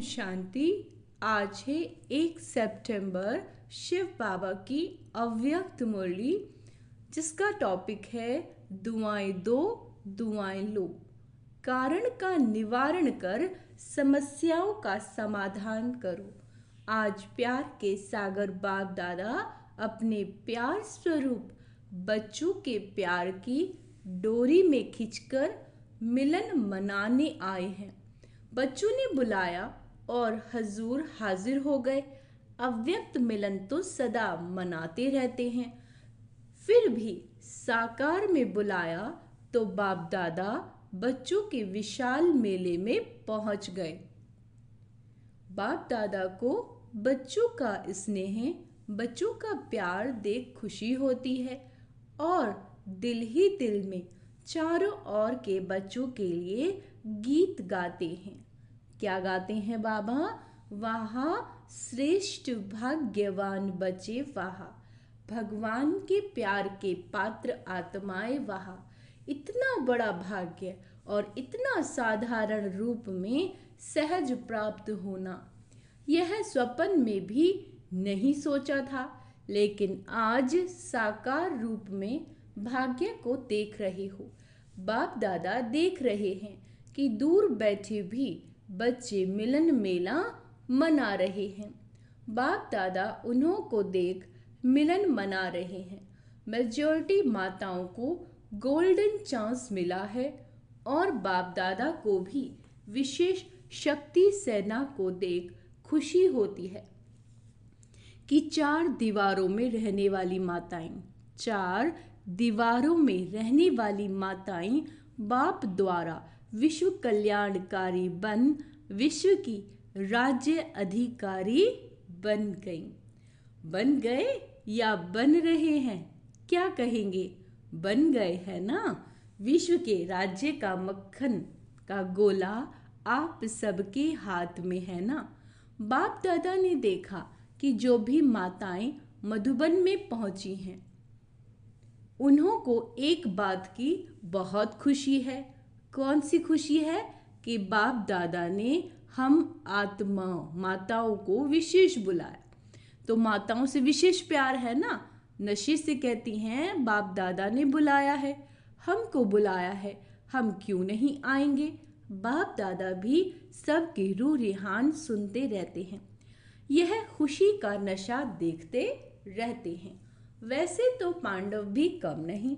शांति। आज है 1 सितंबर, शिव बाबा की अव्यक्त मुरली, जिसका टॉपिक है दुआएं दो दुआएं लो। कारण का निवारण कर समस्याओं का समाधान करो। आज प्यार के सागर बाप दादा अपने प्यार स्वरूप बच्चों के प्यार की डोरी में खींचकर मिलन मनाने आए हैं। बच्चों ने बुलाया और हजूर हाजिर हो गए। अव्यक्त मिलन तो सदा मनाते रहते हैं, फिर भी साकार में बुलाया तो बाप दादा बच्चों के विशाल मेले में पहुंच गए। बाप दादा को बच्चों का स्नेह, बच्चों का प्यार देख खुशी होती है और दिल ही दिल में चारों ओर के बच्चों के लिए गीत गाते हैं। क्या गाते हैं बाबा? वहाँ श्रेष्ठ भाग्यवान बचे वहाँ, भगवान के प्यार के पात्र आत्माएं वहाँ। इतना बड़ा भाग्य और इतना साधारण रूप में सहज प्राप्त होना, यह स्वप्न में भी नहीं सोचा था, लेकिन आज साकार रूप में भाग्य को देख रहे हो। बाप दादा देख रहे हैं कि दूर बैठे भी बच्चे मिलन मेला मना रहे हैं। बाप दादा उन्हों को देख मिलन मना रहे हैं। मेजॉरिटी माताओं को गोल्डन चांस मिला है और बाप दादा को भी विशेष शक्ति सेना को देख खुशी होती है कि चार दीवारों में रहने वाली माताएं बाप द्वारा विश्व कल्याणकारी बन विश्व की राज्य अधिकारी बन गए या बन रहे हैं? क्या कहेंगे? बन गए है ना। विश्व के राज्य का मक्खन का गोला आप सबके हाथ में है ना। बाप दादा ने देखा कि जो भी माताएं मधुबन में पहुंची हैं, उन्हों को एक बात की बहुत खुशी है। कौन सी खुशी है? कि बाप दादा ने हम माताओं को विशेष बुलाया। तो माताओं से विशेष प्यार है ना। नशे से कहती हैं बाप दादा ने बुलाया है, हमको बुलाया है, हम क्यों नहीं आएंगे। बाप दादा भी सबकी रूह रिहान सुनते रहते हैं, यह खुशी का नशा देखते रहते हैं। वैसे तो पांडव भी कम नहीं,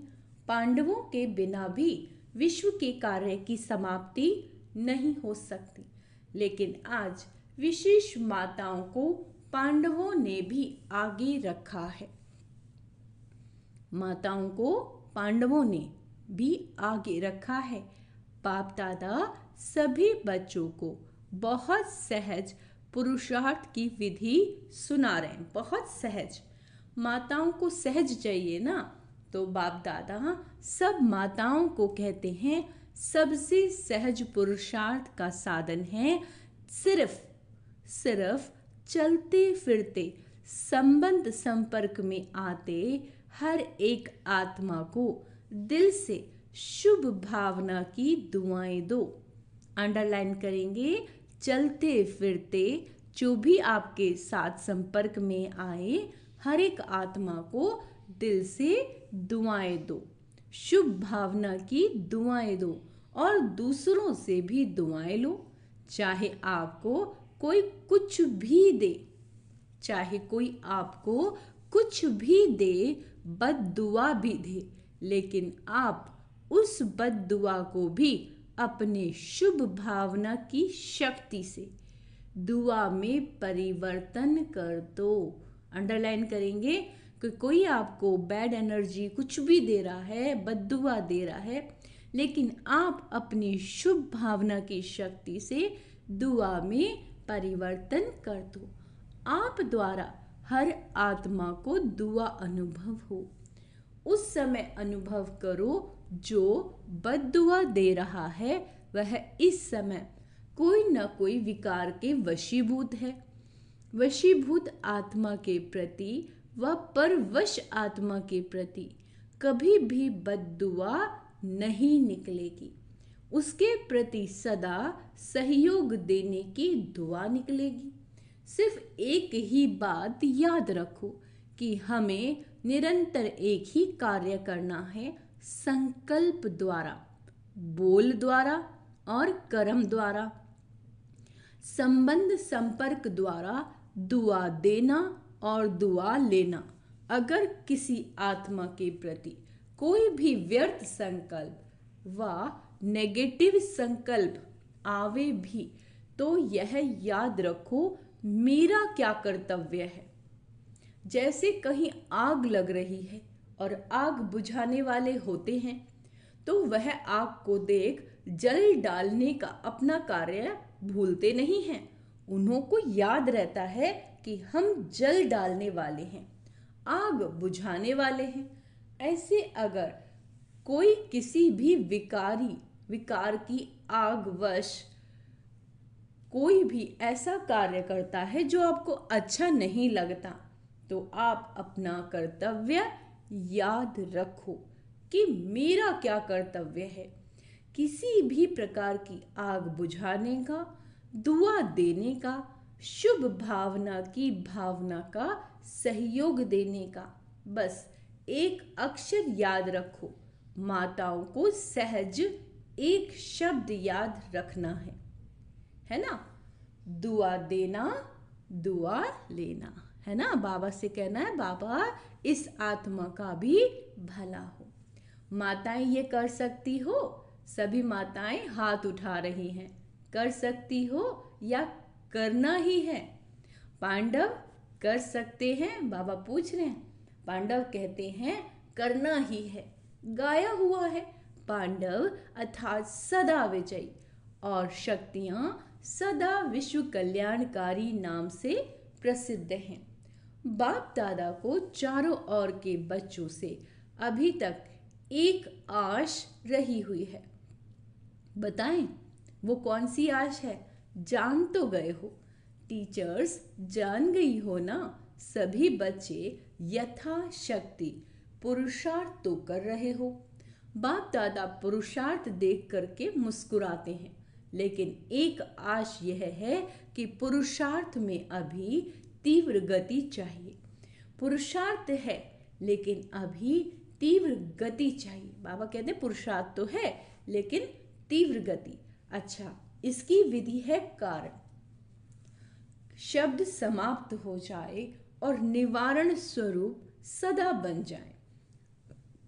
पांडवों के बिना भी विश्व के कार्य की समाप्ति नहीं हो सकती, लेकिन आज विशेष माताओं को पांडवों ने भी आगे रखा है। माताओं को पांडवों ने भी आगे रखा है। बाप दादा सभी बच्चों को बहुत सहज पुरुषार्थ की विधि सुना रहे हैं। बहुत सहज। माताओं को सहज चाहिए ना, तो बाप दादा सब माताओं को कहते हैं सबसे सहज पुरुषार्थ का साधन है सिर्फ चलते फिरते संबंध संपर्क में आते हर एक आत्मा को दिल से शुभ भावना की दुआएं दो। अंडरलाइन करेंगे। चलते फिरते जो भी आपके साथ संपर्क में आए, हर एक आत्मा को दिल से दुआएं दो, शुभ भावना की दुआएं दो और दूसरों से भी दुआएं लो। चाहे आपको कोई कुछ भी दे, बद्दुआ भी दे, लेकिन आप उस बद्दुआ को भी अपने शुभ भावना की शक्ति से दुआ में परिवर्तन कर दो। अंडरलाइन करेंगे कि कोई आपको बैड एनर्जी कुछ भी दे रहा है, बद्दुआ दे रहा है, लेकिन आप अपनी शुभ भावना की शक्ति से दुआ में परिवर्तन कर दो। आप द्वारा हर आत्मा को दुआ अनुभव हो। उस समय अनुभव करो जो बद्दुआ दे रहा है वह इस समय कोई न कोई विकार के वशीभूत है। वशीभूत आत्मा के प्रति व परवश आत्मा के प्रति कभी भी बद्दुआ नहीं निकलेगी। उसके प्रति सदा सहयोग देने की दुआ निकलेगी। सिर्फ एक ही बात याद रखो कि हमें निरंतर एक ही कार्य करना है, संकल्प द्वारा, बोल द्वारा और कर्म द्वारा, संबंध संपर्क द्वारा दुआ देना और दुआ लेना। अगर किसी आत्मा के प्रति कोई भी व्यर्थ संकल्प व नेगेटिव संकल्प आवे भी तो यह याद रखो, मेरा क्या कर्तव्य है। जैसे कहीं आग लग रही है और आग बुझाने वाले होते हैं तो वह आग को देख जल डालने का अपना कार्य भूलते नहीं हैं। उन्हों को याद रहता है कि हम जल डालने वाले हैं, आग बुझाने वाले हैं। ऐसे अगर कोई किसी भी विकार की आग वश कोई भी ऐसा कार्य करता है जो आपको अच्छा नहीं लगता, तो आप अपना कर्तव्य याद रखो कि मेरा क्या कर्तव्य है। किसी भी प्रकार की आग बुझाने का, दुआ देने का, शुभ भावना की भावना का सहयोग देने का। बस एक अक्षर याद रखो, माताओं को सहज एक शब्द याद रखना है ना। दुआ देना, दुआ लेना, है ना। बाबा से कहना है, बाबा इस आत्मा का भी भला हो। माताएं ये कर सकती हो? सभी माताएं हाथ उठा रही हैं। कर सकती हो या करना ही है? पांडव कर सकते हैं? बाबा पूछ रहे हैं। पांडव कहते हैं करना ही है। गाया हुआ है, पांडव अर्थात सदा विजयी और शक्तियां सदा विश्व कल्याणकारी नाम से प्रसिद्ध हैं। बाप दादा को चारों ओर के बच्चों से अभी तक एक आश रही हुई है। बताएं वो कौन सी आश है? जान तो गए हो, टीचर्स जान गई हो ना। सभी बच्चे यथाशक्ति पुरुषार्थ तो कर रहे हो। बाप दादा पुरुषार्थ देख करके मुस्कुराते हैं, लेकिन एक आश यह है कि पुरुषार्थ में अभी तीव्र गति चाहिए। पुरुषार्थ है लेकिन अभी तीव्र गति चाहिए। बाबा कहते हैं पुरुषार्थ तो है लेकिन तीव्र गति। अच्छा, इसकी विधि है कारण। शब्द समाप्त हो जाए और निवारण स्वरूप सदा बन जाए।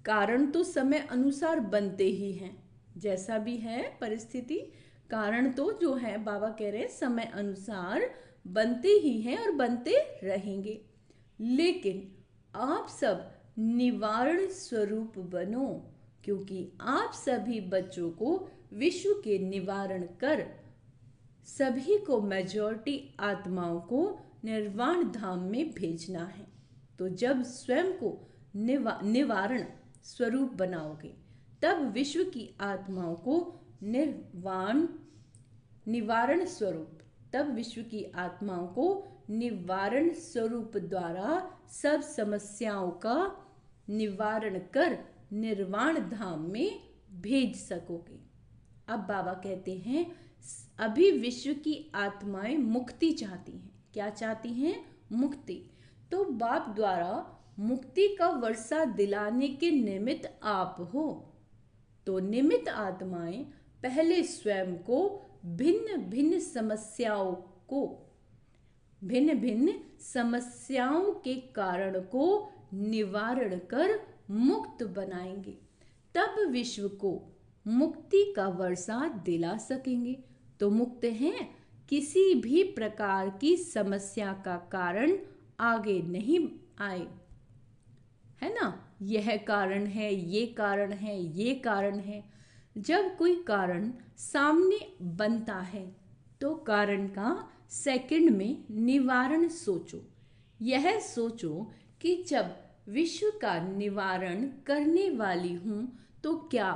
कारण तो समय अनुसार बनते ही हैं, जैसा भी है परिस्थिति, कारण तो जो है बाबा कह रहे हैं समय अनुसार बनते ही हैं और बनते रहेंगे। लेकिन आप सब निवारण स्वरूप बनो, क्योंकि आप सभी बच्चों को विश्व के निवारण कर सभी को, मेजॉरिटी आत्माओं को निर्वाण धाम में भेजना है। तो जब स्वयं को निवारण स्वरूप बनाओगे तब विश्व की आत्माओं को निवारण स्वरूप, तब विश्व की आत्माओं को निवारण स्वरूप द्वारा सब समस्याओं का निवारण कर निर्वाण धाम में भेज सकोगे। अब बाबा कहते हैं अभी विश्व की आत्माएं मुक्ति चाहती हैं। क्या चाहती हैं? मुक्ति। तो बाप द्वारा मुक्ति का वर्षा दिलाने के निमित्त आप हो। तो निमित्त आत्माएं पहले स्वयं को भिन्न भिन्न समस्याओं के कारण को निवारण कर मुक्त बनाएंगे, तब विश्व को मुक्ति का वर्षा दिला सकेंगे। तो मुक्त हैं, किसी भी प्रकार की समस्या का कारण आगे नहीं आए, है ना। यह कारण है, ये कारण है, ये कारण है। जब कोई कारण सामने बनता है तो कारण का सेकंड में निवारण सोचो। यह सोचो कि जब विश्व का निवारण करने वाली हूं तो क्या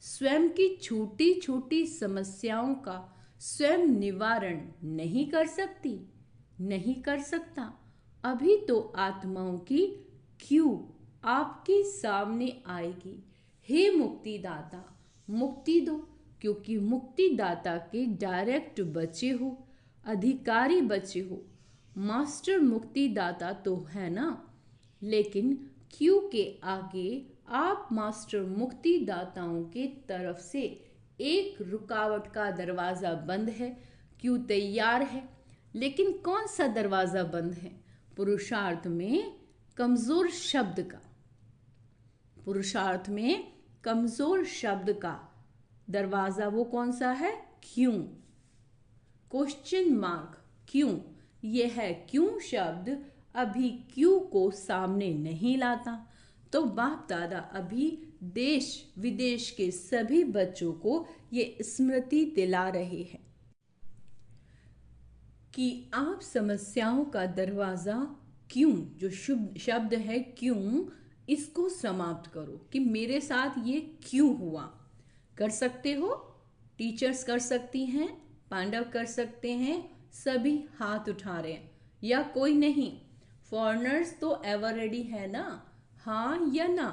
स्वयं की छोटी छोटी समस्याओं का स्वयं निवारण नहीं कर सकती, नहीं कर सकता। अभी तो आत्माओं की क्यों आपके सामने आएगी। हे मुक्तिदाता, मुक्ति दो, क्योंकि मुक्तिदाता के डायरेक्ट बच्चे हो, अधिकारी बच्चे हो। मास्टर मुक्तिदाता तो है ना, लेकिन क्यू के आगे आप मास्टर मुक्तिदाताओं के तरफ से एक रुकावट का दरवाज़ा बंद है। क्यू तैयार है, लेकिन कौन सा दरवाज़ा बंद है? पुरुषार्थ में कमज़ोर शब्द का, पुरुषार्थ में कमज़ोर शब्द का दरवाज़ा वो कौन सा है? क्यों। क्वेश्चन मार्क क्यों, यह है क्यों शब्द अभी क्यों को सामने नहीं लाता। तो बाप दादा अभी देश विदेश के सभी बच्चों को ये स्मृति दिला रहे हैं कि आप समस्याओं का दरवाज़ा क्यों, जो शुभ शब्द है क्यों, इसको समाप्त करो कि मेरे साथ ये क्यों हुआ। कर सकते हो, टीचर्स कर सकती हैं, पांडव कर सकते हैं, सभी हाथ उठा रहे हैं या कोई नहीं? फॉरेनर्स तो एवर रेडी है ना, हाँ या ना?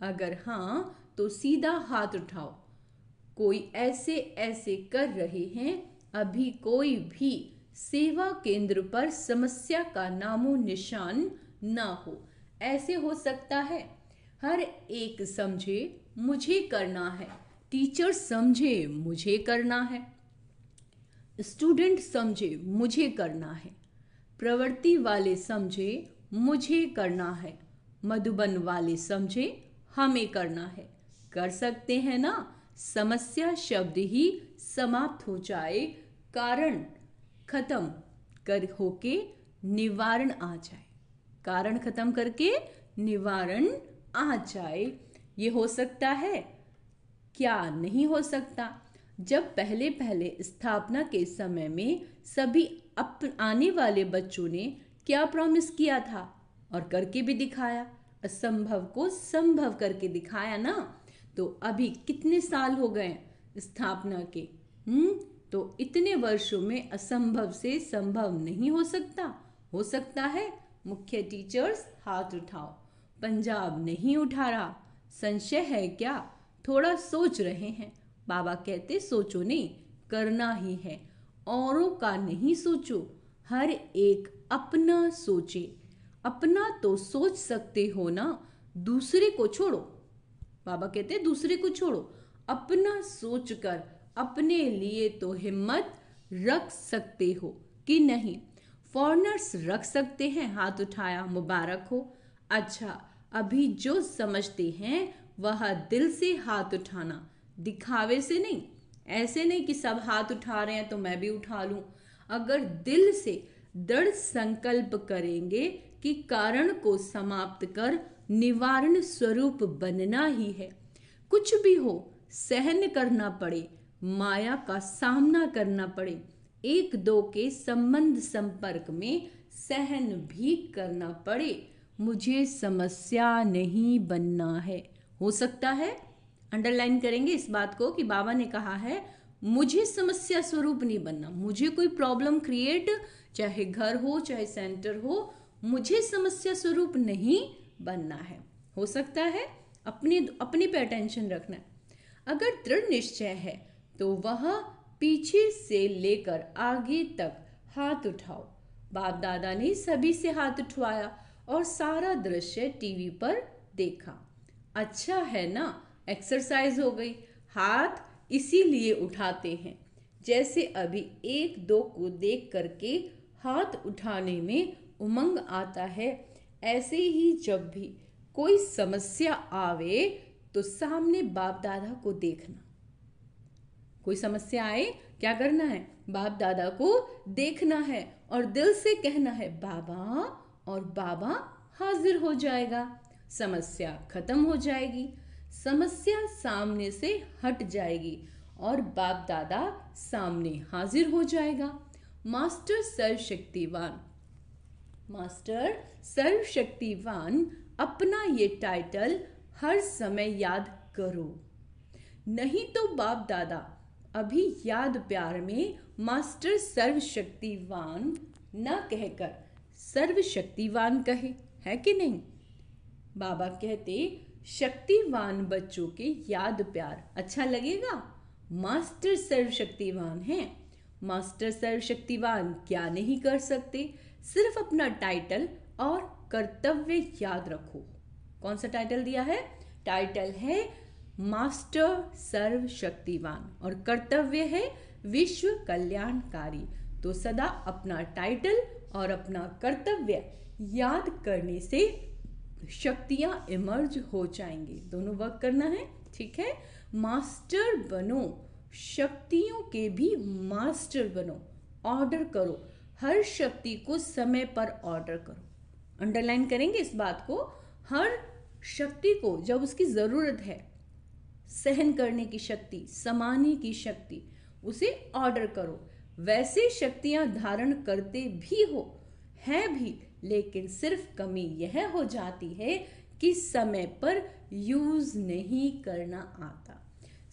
अगर हाँ तो सीधा हाथ उठाओ। कोई ऐसे ऐसे कर रहे हैं, अभी कोई भी सेवा केंद्र पर समस्या का नामो निशान ना हो। ऐसे हो सकता है हर एक समझे मुझे करना है, टीचर समझे मुझे करना है, स्टूडेंट समझे मुझे करना है, प्रवृत्ति वाले समझे मुझे करना है, मधुबन वाले समझे हमें करना है। कर सकते हैं ना? समस्या शब्द ही समाप्त हो जाए, कारण खत्म कर होके निवारण आ जाए, कारण खत्म करके निवारण आ जाए। ये हो सकता है क्या? नहीं हो सकता। जब पहले पहले स्थापना के समय में सभी आने वाले बच्चों ने क्या प्रॉमिस किया था और करके भी दिखाया, असंभव को संभव करके दिखाया ना। तो अभी कितने साल हो गए स्थापना के? तो इतने वर्षों में असंभव से संभव नहीं हो सकता। हो सकता है? मुख्य टीचर्स हाथ उठाओ। पंजाब नहीं उठा रहा, संशय है क्या? थोड़ा सोच रहे हैं। बाबा कहते सोचो नहीं, करना ही है। औरों का नहीं सोचो, हर एक अपना सोचे। अपना तो सोच सकते हो ना, दूसरे को छोड़ो। बाबा कहते दूसरे को छोड़ो, अपना सोचकर अपने लिए तो हिम्मत रख सकते हो कि नहीं? फॉरेनर्स रख सकते हैं, हाथ उठाया, मुबारक हो। अच्छा, अभी जो समझते हैं वह दिल से हाथ उठाना, दिखावे से नहीं। ऐसे नहीं कि सब हाथ उठा रहे हैं तो मैं भी उठा लूं। अगर दिल से दृढ़ संकल्प करेंगे कि कारण को समाप्त कर निवारण स्वरूप बनना ही है, कुछ भी हो, सहन करना पड़े, माया का सामना करना पड़े, एक दो के संबंध संपर्क में सहन भी करना पड़े, मुझे समस्या नहीं बनना है। हो सकता है, अंडरलाइन करेंगे इस बात को कि बाबा ने कहा है मुझे समस्या स्वरूप नहीं बनना। मुझे कोई प्रॉब्लम क्रिएट, चाहे घर हो चाहे सेंटर हो, मुझे समस्या स्वरूप नहीं बनना है। हो सकता है अपने पे अटेंशन रखना है। अगर दृढ़ निश्चय है तो वह पीछे से लेकर आगे तक हाथ उठाओ। बाप दादा ने सभी से हाथ उठवाया और सारा दृश्य टीवी पर देखा। अच्छा है ना, एक्सरसाइज हो गई। हाथ इसीलिए उठाते हैं, जैसे अभी एक दो को देख करके हाथ उठाने में उमंग आता है, ऐसे ही जब भी कोई समस्या आवे तो सामने बाप दादा को देखना। कोई समस्या आए क्या करना है? बाप दादा को देखना है और दिल से कहना है बाबा, और बाबा हाजिर हो जाएगा। समस्या खत्म हो जाएगी, समस्या सामने से हट जाएगी और बाप दादा सामने हाजिर हो जाएगा। मास्टर सर्वशक्तिवान, मास्टर सर्वशक्तिवान, अपना ये टाइटल हर समय याद करो। नहीं तो बाप दादा अभी याद प्यार में मास्टर सर्वशक्तिवान न कहकर सर्वशक्तिवान कहे, है कि नहीं? बाबा कहते शक्तिवान बच्चों के याद प्यार अच्छा लगेगा। मास्टर सर्वशक्तिवान हैं। मास्टर सर्वशक्तिवान क्या नहीं कर सकते? सिर्फ अपना टाइटल और कर्तव्य याद रखो। कौन सा टाइटल दिया है? टाइटल है मास्टर सर्वशक्तिवान और कर्तव्य है विश्व कल्याणकारी। तो सदा अपना टाइटल और अपना कर्तव्य याद करने से शक्तियां इमर्ज हो जाएंगी। दोनों वर्क करना है, ठीक है। मास्टर बनो, शक्तियों के भी मास्टर बनो। ऑर्डर करो, हर शक्ति को समय पर ऑर्डर करो। अंडरलाइन करेंगे इस बात को। हर शक्ति को जब उसकी जरूरत है, सहन करने की शक्ति, समाने की शक्ति, उसे ऑर्डर करो। वैसे शक्तियां धारण करते भी हो, हैं भी, लेकिन सिर्फ कमी यह हो जाती है कि समय पर यूज नहीं करना आता।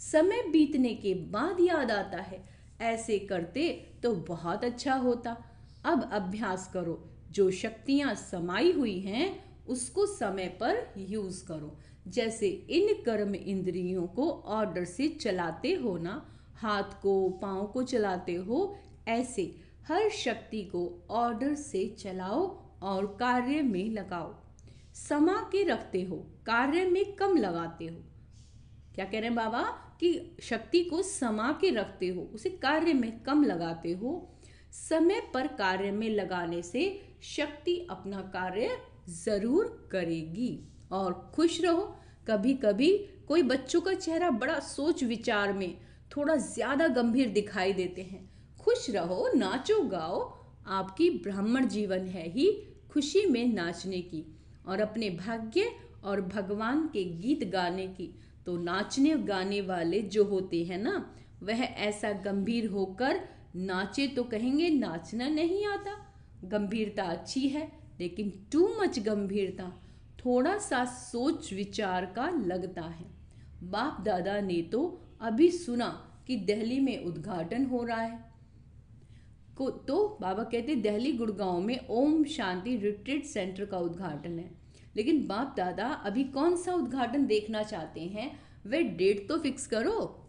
समय बीतने के बाद याद आता है, ऐसे करते तो बहुत अच्छा होता। अब अभ्यास करो, जो शक्तियां समाई हुई हैं उसको समय पर यूज करो। जैसे इन कर्म इंद्रियों को ऑर्डर से चलाते हो ना, हाथ को, पाँव को चलाते हो, ऐसे हर शक्ति को ऑर्डर से चलाओ और कार्य में लगाओ। समा के रखते हो, कार्य में कम लगाते हो। क्या कह रहे हैं बाबा? कि शक्ति को समा के रखते हो, उसे कार्य में कम लगाते हो। समय पर कार्य में लगाने से शक्ति अपना कार्य जरूर करेगी। और खुश रहो। कभी कभी कोई बच्चों का चेहरा बड़ा सोच विचार में थोड़ा ज्यादा गंभीर दिखाई देते हैं। खुश रहो, नाचो गाओ। आपकी ब्राह्मण जीवन है ही खुशी में नाचने की और अपने भाग्य और भगवान के गीत गाने की। तो नाचने गाने वाले जो होते हैं ना, वह ऐसा गंभीर होकर नाचे तो कहेंगे नाचना नहीं आता। गंभीरता अच्छी है, लेकिन टू मच गंभीरता थोड़ा सा सोच विचार का लगता है। बाप दादा ने तो अभी सुना कि दिल्ली में उद्घाटन हो रहा है तो बाबा कहते दिल्ली गुड़गांव में ओम शांति रिट्रीट सेंटर का उद्घाटन है। लेकिन बाप दादा अभी कौन सा उद्घाटन देखना चाहते हैं, वे डेट तो फिक्स करो।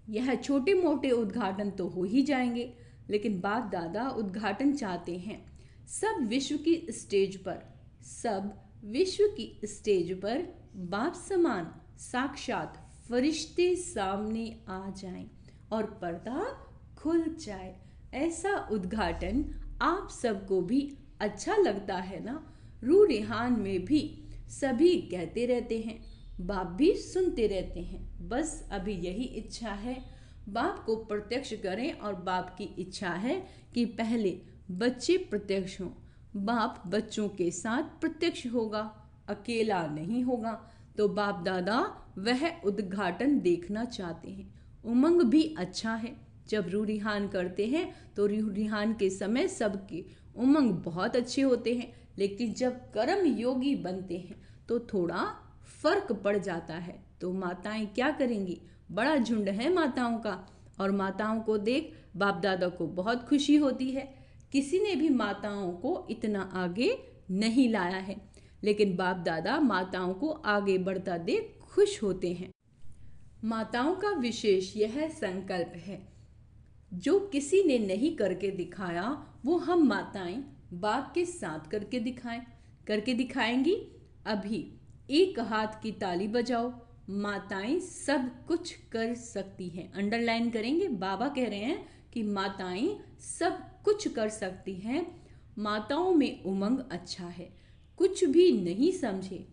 यह छोटे मोटे उद्घाटन तो हो ही जाएंगे, लेकिन बाप दादा उद्घाटन चाहते हैं सब विश्व की स्टेज पर, सब विश्व की स्टेज पर बाप समान साक्षात फरिश्ते सामने आ जाएं और पर्दा खुल जाए। ऐसा उद्घाटन आप सबको भी अच्छा लगता है ना? रू रिहान में भी सभी कहते रहते हैं, बाप भी सुनते रहते हैं। बस अभी यही इच्छा है, बाप को प्रत्यक्ष करें। और बाप की इच्छा है कि पहले बच्चे प्रत्यक्ष हों। बाप बच्चों के साथ प्रत्यक्ष होगा, अकेला नहीं होगा। तो बाप दादा वह उद्घाटन देखना चाहते हैं। उमंग भी अच्छा है। जब रू रिहान करते हैं तो रू रिहान के समय सबके उमंग बहुत अच्छे होते हैं, लेकिन जब कर्म योगी बनते हैं तो थोड़ा फर्क पड़ जाता है। तो माताएं क्या करेंगी? बड़ा झुंड है माताओं का, और माताओं को देख बाप दादा को बहुत खुशी होती है। किसी ने भी माताओं को इतना आगे नहीं लाया है, लेकिन बाप दादा माताओं को आगे बढ़ता देख खुश होते हैं। माताओं का विशेष यह संकल्प है, जो किसी ने नहीं करके दिखाया वो हम माताएं बाप के साथ करके दिखाएंगी। अभी एक हाथ की ताली बजाओ, माताएं सब कुछ कर सकती हैं। अंडरलाइन करेंगे, बाबा कह रहे हैं कि माताएं सब कुछ कर सकती हैं। माताओं में उमंग अच्छा है, कुछ भी नहीं समझे,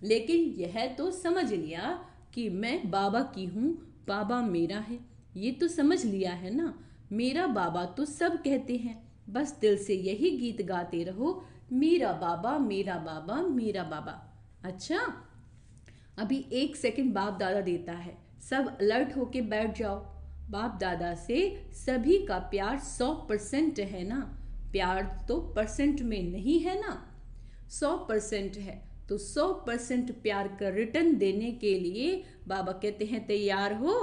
लेकिन यह तो समझ लिया कि मैं बाबा की हूँ, बाबा मेरा है। ये तो समझ लिया है ना, मेरा बाबा तो सब कहते हैं। बस दिल से यही गीत गाते रहो, मेरा बाबा मेरा बाबा मेरा बाबा। अच्छा, अभी 1 सेकंड बाप दादा देता है, सब अलर्ट होके बैठ जाओ। बाप दादा से सभी का प्यार 100% है ना? प्यार तो परसेंट में नहीं है ना, 100% है। तो 100% प्यार का रिटर्न देने के लिए बाबा कहते हैं तैयार हो?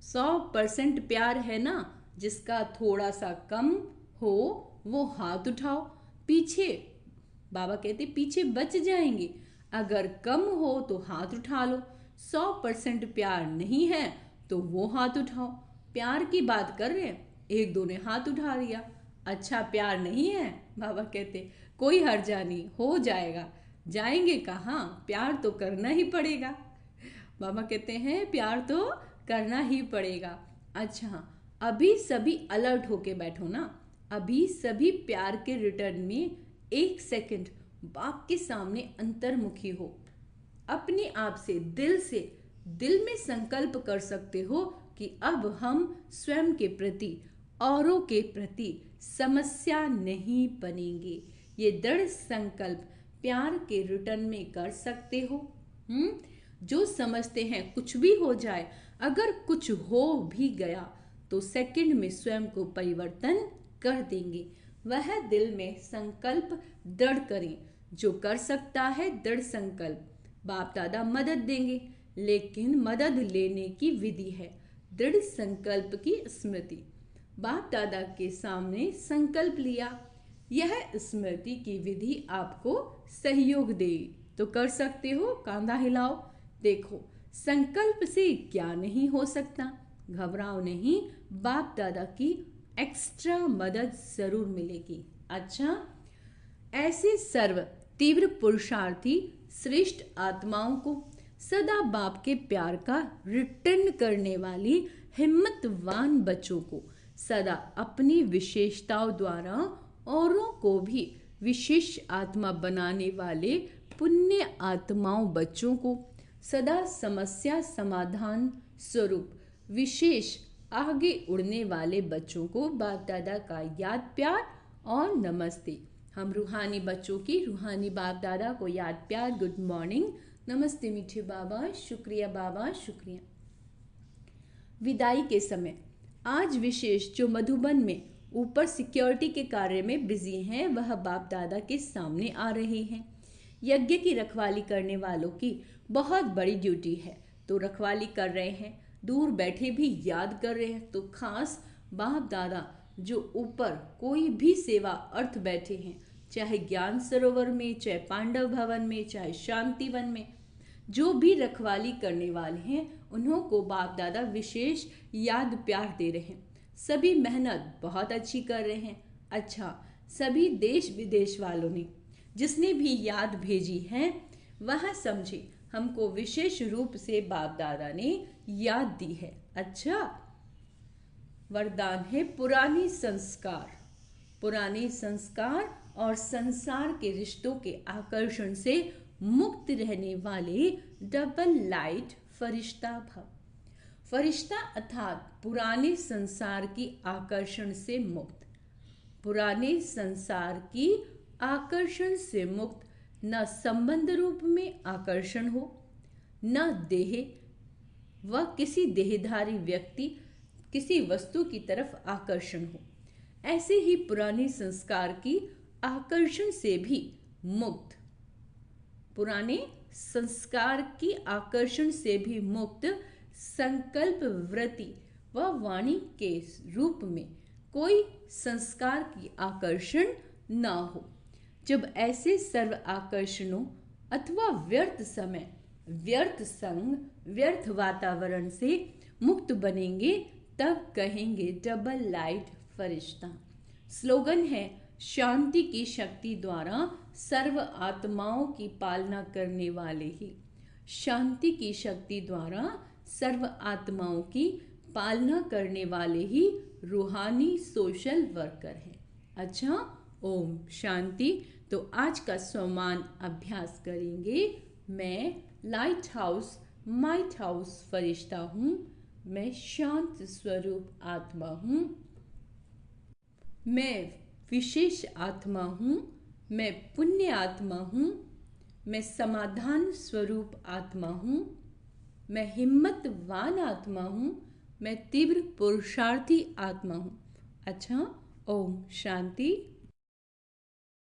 100% प्यार है ना? जिसका थोड़ा सा कम हो वो हाथ उठाओ। पीछे बाबा कहते पीछे बच जाएंगे, अगर कम हो तो हाथ उठा लो। 100% प्यार नहीं है तो वो हाथ उठाओ। प्यार की बात कर रहे हैं, एक दो ने हाथ उठा लिया। अच्छा प्यार नहीं है? बाबा कहते कोई हर्जा नहीं, हो जाएगा। जाएंगे कहाँ, प्यार तो करना ही पड़ेगा। बाबा कहते हैं प्यार तो करना ही पड़ेगा। अच्छा अभी सभी अलर्ट होके बैठो ना, अभी सभी प्यार के रिटर्न में 1 सेकंड बाप के सामने अंतर्मुखी हो। अपने आप से दिल में संकल्प कर सकते हो कि अब हम स्वयं के प्रति, औरों के प्रति समस्या नहीं बनेंगे। ये दृढ़ संकल्प प्यार के रिटर्न में कर सकते हो। जो समझते हैं कुछ भी हो जाए, अगर कुछ हो भी गया तो सेकंड में स्वयं को परिवर्तन कर देंगे। वह दिल में संकल्प दृढ़ करें। जो कर सकता है दृढ़ संकल्प, बाप दादा मदद देंगे, लेकिन मदद लेने की विधि है दृढ़ संकल्प की स्मृति। बाप दादा के सामने संकल्प लिया, यह स्मृति की विधि आपको सहयोग दे तो कर सकते हो। कांधा हिलाओ, देखो संकल्प से क्या नहीं हो सकता। घबराओ नहीं, बाप दादा की एक्स्ट्रा मदद जरूर मिलेगी। अच्छा ऐसे सर्व तीव्र पुरुषार्थी श्रेष्ठ आत्माओं को, सदा बाप के प्यार का रिटर्न करने वाली हिम्मतवान बच्चों को, सदा अपनी विशेषताओं द्वारा औरों को भी विशेष आत्मा बनाने वाले पुण्य आत्माओं बच्चों को, सदा समस्या समाधान स्वरूप विशेष आगे उड़ने वाले बच्चों को बाप दादा का याद प्यार और नमस्ते। हम रूहानी बच्चों की रूहानी बाप दादा को याद प्यार गुड मॉर्निंग, नमस्ते मीठे बाबा, शुक्रिया बाबा, शुक्रिया। विदाई के समय आज विशेष जो मधुबन में ऊपर सिक्योरिटी के कार्य में बिजी हैं, वह बाप दादा के सामने आ रहे हैं। यज्ञ की रखवाली करने वालों की बहुत बड़ी ड्यूटी है, तो रखवाली कर रहे हैं, दूर बैठे भी याद कर रहे हैं। तो खास बाप दादा जो ऊपर कोई भी सेवा अर्थ बैठे हैं, चाहे ज्ञान सरोवर में, चाहे पांडव भवन में, चाहे शांति वन में, जो भी रखवाली करने वाले हैं, उन्हों को बाप दादा विशेष याद प्यार दे रहे हैं। सभी मेहनत बहुत अच्छी कर रहे हैं। अच्छा सभी देश विदेश वालों ने जिसने भी याद भेजी है, वह समझे हमको विशेष रूप से बाप दादा ने याद दी है। अच्छा वरदान है पुराने संस्कार और संसार के रिश्तों के आकर्षण से मुक्त रहने वाले डबल लाइट फरिश्ता भव। फरिश्ता अर्थात पुराने संसार की आकर्षण से मुक्त, पुराने संसार की आकर्षण से मुक्त, न संबंध रूप में आकर्षण हो, न देह व किसी देहधारी व्यक्ति किसी वस्तु की तरफ आकर्षण हो। ऐसे ही पुराने संस्कार की आकर्षण से भी मुक्त, पुराने संस्कार की आकर्षण से भी मुक्त संकल्प वृत्ति व वाणी के रूप में कोई संस्कार की आकर्षण न हो। जब ऐसे सर्व आकर्षणों अथवा व्यर्थ समय, व्यर्थ संग, व्यर्थ वातावरण से मुक्त बनेंगे, तब कहेंगे डबल लाइट फरिश्ता। स्लोगन है शांति की शक्ति द्वारा सर्व आत्माओं की पालना करने वाले ही, शांति की शक्ति द्वारा सर्व आत्माओं की पालना करने वाले ही रूहानी सोशल वर्कर हैं। अच्छा ओम शांति। तो आज का स्वमान अभ्यास करेंगे। मैं लाइट हाउस माइट हाउस फरिश्ता हूँ, मैं शांत स्वरूप आत्मा हूँ, मैं विशेष आत्मा हूँ, मैं पुण्य आत्मा हूँ, मैं समाधान स्वरूप आत्मा हूँ, मैं हिम्मतवान आत्मा हूँ, मैं तीव्र पुरुषार्थी आत्मा हूँ। अच्छा ओम शांति।